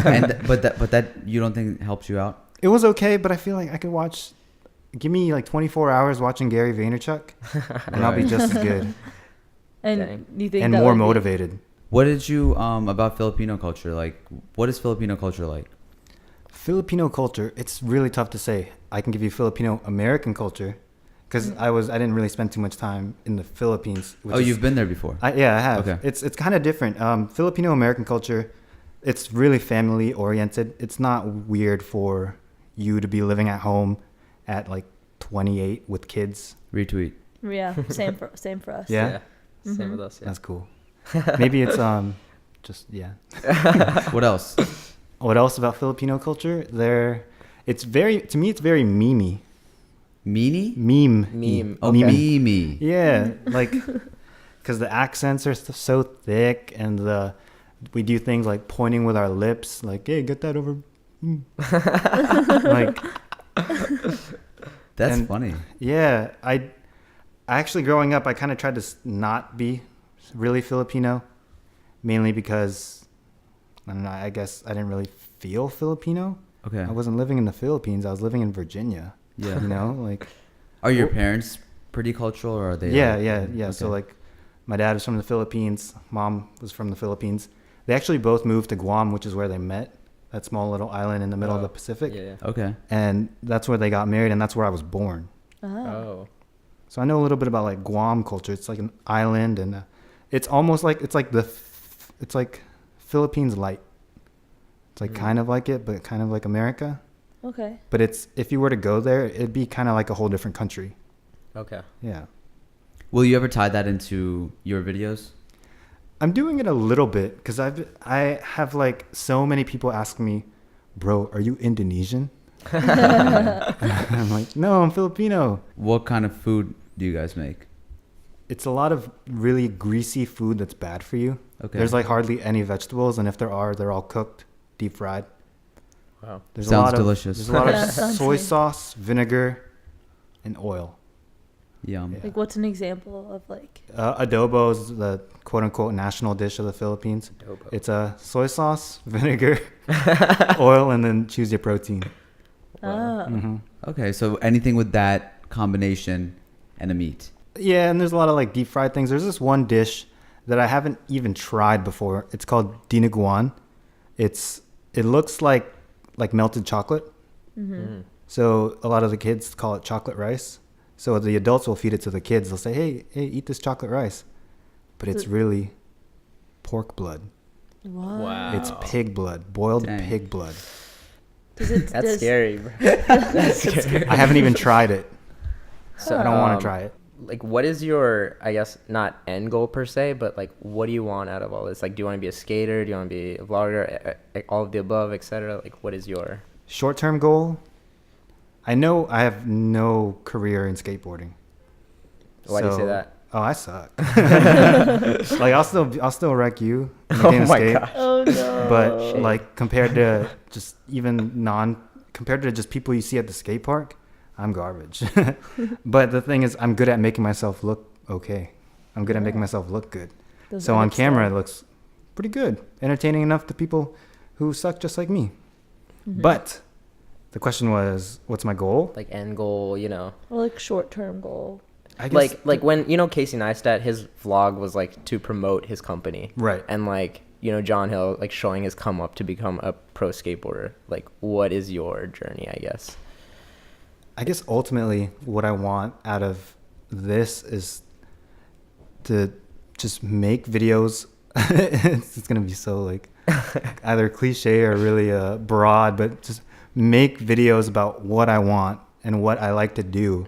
And but that you don't think helps you out? It was okay, but I feel like I could watch, give me like 24 hours watching Gary Vaynerchuk, and I'll be Right. just as good And Dang. you think and that more would be- motivated. What did you about Filipino culture? Like, what is Filipino culture like? Filipino culture, it's really tough to say. I can give you Filipino American culture, because I didn't really spend too much time in the Philippines. Oh, you've been there before. Yeah, I have. Okay. It's kind of different. Filipino American culture, it's really family oriented. It's not weird for you to be living at home at like 28 with kids. Retweet. Yeah, same for us. Yeah? Same with us. Yeah. That's cool. Maybe it's just yeah. What else? What else about Filipino culture? It's very memey. Meanie? Meme. Oh, Meme. Mimi. Yeah, like because the accents are so thick, and we do things like pointing with our lips, like "Hey, get that over." Like, That's And- funny. yeah, I actually growing up, I kind of tried to not be really Filipino, mainly because I don't know. I guess I didn't really feel Filipino. Okay. I wasn't living in the Philippines. I was living in Virginia. Yeah. You know, like. Are your parents pretty cultural, or are they? Yeah, like- yeah. So okay. like, my dad was from the Philippines. Mom was from the Philippines. They actually both moved to Guam, which is where they met. That small little island in the middle of the Pacific. Yeah. Okay. And that's where they got married, and that's where I was born. Oh. So I know a little bit about like Guam culture. It's like an island, and it's almost like it's like Philippines light. It's like kind of like it, but kind of like America. Okay. But it's if you were to go there, it'd be kind of like a whole different country. Okay. Yeah. Will you ever tie that into your videos? I'm doing it a little bit because I have like so many people ask me, bro, are you Indonesian? I'm like, no, I'm Filipino. What kind of food do you guys make? It's a lot of really greasy food that's bad for you. Okay. There's like hardly any vegetables, and if there are, they're all cooked, deep fried. Wow. There's Sounds a lot delicious. There's a lot Yeah, of sounds soy good. sauce, vinegar, and oil. Yum. Yeah. Like, what's an example of like? Adobo is the quote-unquote national dish of the Philippines. Adobo. It's a soy sauce, vinegar, oil, and then choose your protein. Oh. Hmm. Okay, so anything with that combination and a meat. Yeah, and there's a lot of like deep fried things. There's this one dish that I haven't even tried before. It's called dinuguan. It looks like melted chocolate. So a lot of the kids call it chocolate rice. So the adults will feed it to the kids. They'll say, "Hey, eat this chocolate rice," but it's really pork blood. What? Wow. It's pig blood, boiled Dang. pig blood. That's scary, bro. I haven't even tried it. So I don't want to try it. Like, what is your, I guess, not end goal per se, but like, what do you want out of all this? Like, do you want to be a skater? Do you want to be a vlogger? All of the above, etc. Like, what is your? Short-term goal. I know I have no career in skateboarding. Why do you say So- that? Oh, I suck. Like I'll still wreck you in the Oh game of my skate. gosh. Oh no. But like compared to just people you see at the skate park, I'm garbage. But the thing is, I'm good at making myself look okay. I'm good at making myself look good. Those So on edits camera, though. it looks pretty good, entertaining enough to people who suck just like me. Mm-hmm. But the question was, what's my goal? Like end goal, you know. Or like short-term goal. I guess Like when, you know, Casey Neistat, his vlog was like to promote his company. Right. And like, you know, John Hill like showing his come up to become a pro skateboarder. Like, what is your journey, I guess? I guess ultimately what I want out of this is to just make videos. It's going to be so like either cliche or really broad, but just make videos about what I want and what I like to do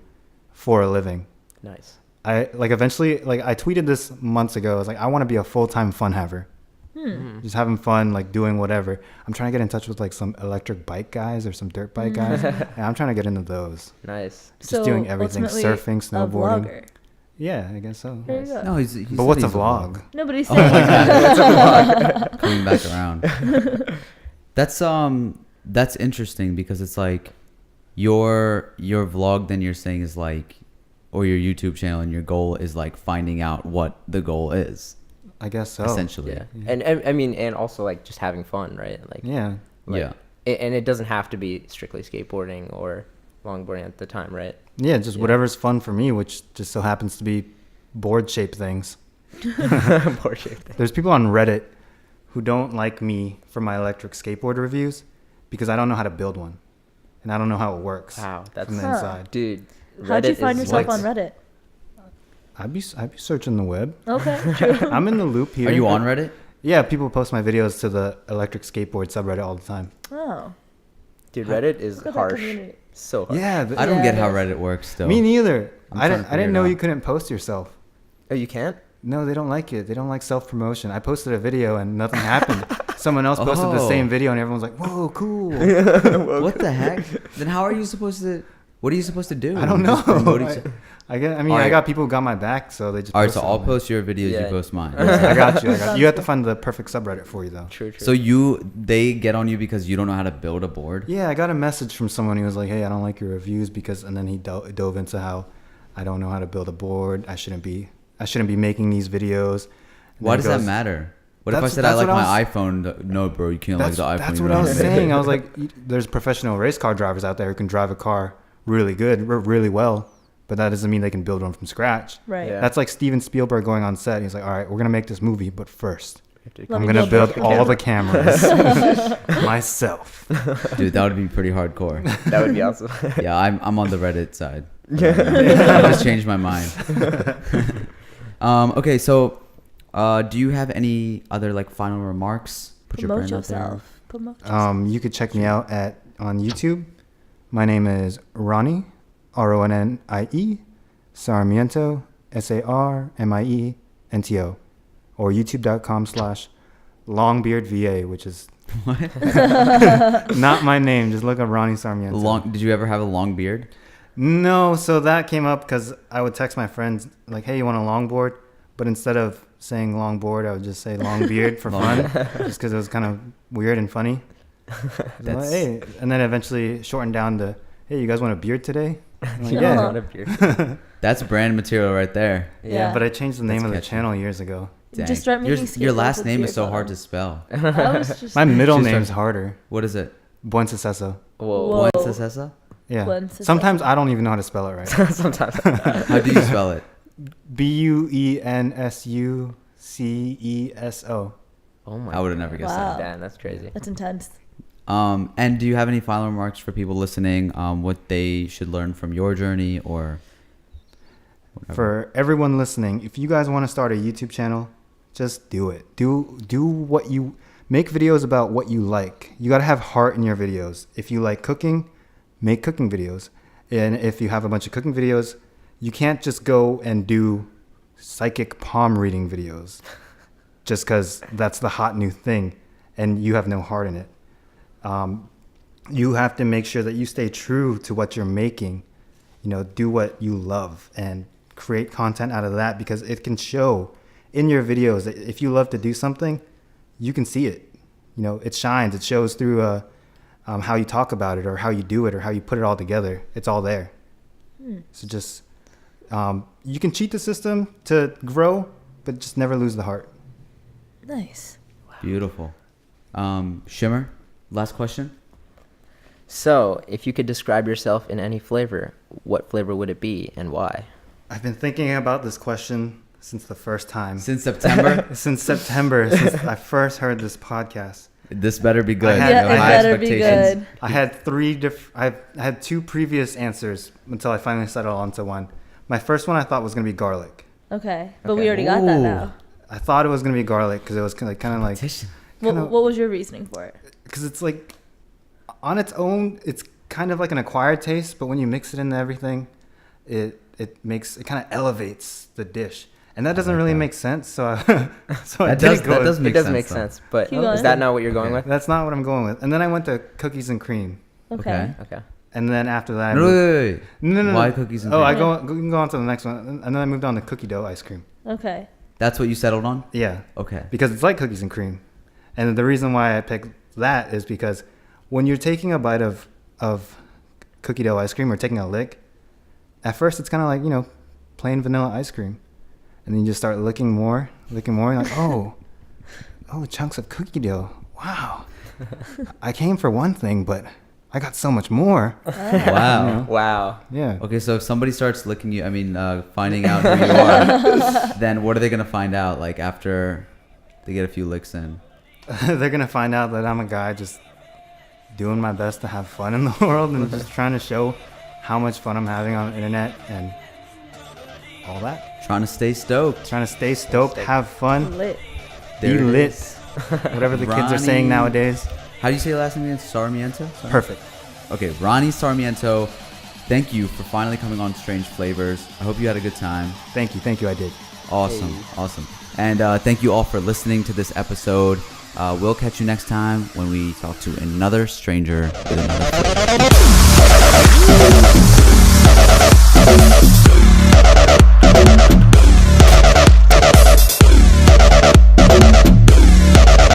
for a living. Nice. I like eventually, like I tweeted this months ago. I was like, I want to be a full-time fun haver. Just having fun, like doing whatever. I'm trying to get in touch with like some electric bike guys or some dirt bike guys. And I'm trying to get into those. Nice. Just doing everything, ultimately surfing, a snowboarding. vlogger. Yeah, I guess so. There you go. No, he But said what's a he's vlog? Nobody's Oh saying my that. God. Coming back around. That's interesting because it's like your vlog then you're saying is like, or your YouTube channel, and your goal is like finding out what the goal is, I guess so. essentially. Yeah. And I mean, and also like just having fun, right? Like, Yeah. like, Yeah. And it doesn't have to be strictly skateboarding or longboarding at the time, right? Yeah, just whatever's fun for me, which just so happens to be board-shaped things. Board shaped thing. There's people on Reddit who don't like me for my electric skateboard reviews because I don't know how to build one. And I don't know how it works Wow, that's from the Huh. inside. dude. How'd you Reddit find is yourself like- on Reddit? I'd be searching the web. Okay, true. I'm in the loop here. Are you on Reddit? Yeah, people post my videos to the electric skateboard subreddit all the time. Oh, Dude, Reddit is look at that harsh. community. So harsh. Yeah, I don't Yeah, get it how is. Reddit works still. me neither. I'm I trying to didn't figure it know out. you couldn't post yourself. Oh, you can't? No, they don't like it. They don't like self-promotion. I posted a video and nothing happened. Someone else posted the Oh. same video and everyone's like, whoa, cool. What the heck? Then how are you supposed to? What are you supposed to do? I don't Just know. promote each- I mean, All I right. got people who got my back, so they just All right, post so it I'll on there. post your videos. Yeah. You post mine. I got you. Sounds You have to good. find the perfect subreddit for you, though. True, true. So they get on you because you don't know how to build a board. Yeah, I got a message from someone who was like, "Hey, I don't like your reviews because," and then he dove into how I don't know how to build a board. I shouldn't be making these videos. And Why then does he that goes, matter? What if I That's- said I that's like what my I iPhone? No, bro, you can't like the iPhone. That's you what don't I was have it. saying. I was like, there's professional race car drivers out there who can drive a car really good, really well, but that doesn't mean they can build one from scratch. right. Yeah. That's like Steven Spielberg going on set. He's like, all right, we're going to make this movie, but first, Let I'm me going to build the all the camera. cameras myself. Dude, that would be pretty hardcore. That would be awesome. Yeah, I'm on the Reddit side. I just changed my mind. Okay, so do you have any other like final remarks? Put your Promote brand out there. yourself. Promote yourself. You could check me out on YouTube. My name is Ronnie, Ronnie, Sarmiento, Sarmiento, or youtube.com/longbeardva, which is not my name. Just look up Ronnie Sarmiento. Did you ever have a long beard? No, so that came up because I would text my friends like, "Hey, you want a longboard?" But instead of saying longboard, I would just say long beard for fun, just because it was kind of weird and funny. That's- Hey, and then eventually shortened down to, "Hey, you guys want a beard today?" I'm like, Yeah. yeah. Not a beard. That's brand material right there. Yeah, Yeah. but I changed the name That's of the catchy. channel years ago. Dang. Just start making Your skateboards last with name is beards so on hard them. to spell. I was just My middle She's name's trying- harder. What is it? Buen Suceso. Whoa. Whoa. Buen Suceso? Yeah. Buen Suceso. Sometimes I don't even know how to spell it right. Sometimes. How do you spell it? Buensuceso. Oh my. I would have never guessed Wow. that. Damn, that's crazy. That's intense. And do you have any final remarks for people listening? What they should learn from your journey or whatever? For everyone listening, if you guys want to start a YouTube channel, just do it. Do what you make videos about what you like. You got to have heart in your videos. If you like cooking, make cooking videos. And if you have a bunch of cooking videos, you can't just go and do psychic palm reading videos just because that's the hot new thing and you have no heart in it. You have to make sure that you stay true to what you're making. You know, do what you love and create content out of that, because it can show in your videos that if you love to do something, you can see it. You know, it shines. It shows through how you talk about it or how you do it or how you put it all together. It's all there. So just you can cheat the system to grow, but just never lose the heart. Nice. Beautiful. Shimmer, last question. So, if you could describe yourself in any flavor, what flavor would it be and why? I've been thinking about this question since the first time. Since September? Since I first heard this podcast. This better be good. I had- Yeah, I it had better be good. I had two previous answers until I finally settled onto one. My first one I thought was going to be garlic. Okay, but Okay. we already got that Ooh. now. I thought it was going to be garlic because it was kind of like, Competition. What was your reasoning for it? because it's like on its own, it's kind of like an acquired taste, but when you mix it into everything, it kind of elevates the dish. And that doesn't like really that. make sense. So I That didn't go does with- make It does sense, make though. sense, but Keep going. is that not what you're going Okay. with? That's not what I'm going with. And then I went to cookies and cream. Okay. Okay. And then after that, I No, moved- wait. no. Why cookies and Oh, cream? you can go on to the next one. And then I moved on to cookie dough ice cream. Okay. That's what you settled on? Yeah. Okay. Because it's like cookies and cream. And the reason why I picked that is because when you're taking a bite of cookie dough ice cream or taking a lick, at first it's kind of like, plain vanilla ice cream. And then you just start licking more, and like, oh, chunks of cookie dough. Wow. I came for one thing, but I got so much more. Wow. Wow. Yeah. Okay, so if somebody starts licking you, finding out who you are, then what are they going to find out, like, after they get a few licks in? They're going to find out that I'm a guy just doing my best to have fun in the world and just trying to show how much fun I'm having on the internet and all that. Trying to stay stoked. Trying to stay stoked, have fun, Lit. be There it lit. is. Whatever the kids are saying Ronnie. nowadays. How do you say your last name again? Sarmiento? Perfect. Okay, Ronnie Sarmiento, thank you for finally coming on Strange Flavors. I hope you had a good time. Thank you. I did. Awesome. And thank you all for listening to this episode. We'll catch you next time when we talk to another stranger with another flavor.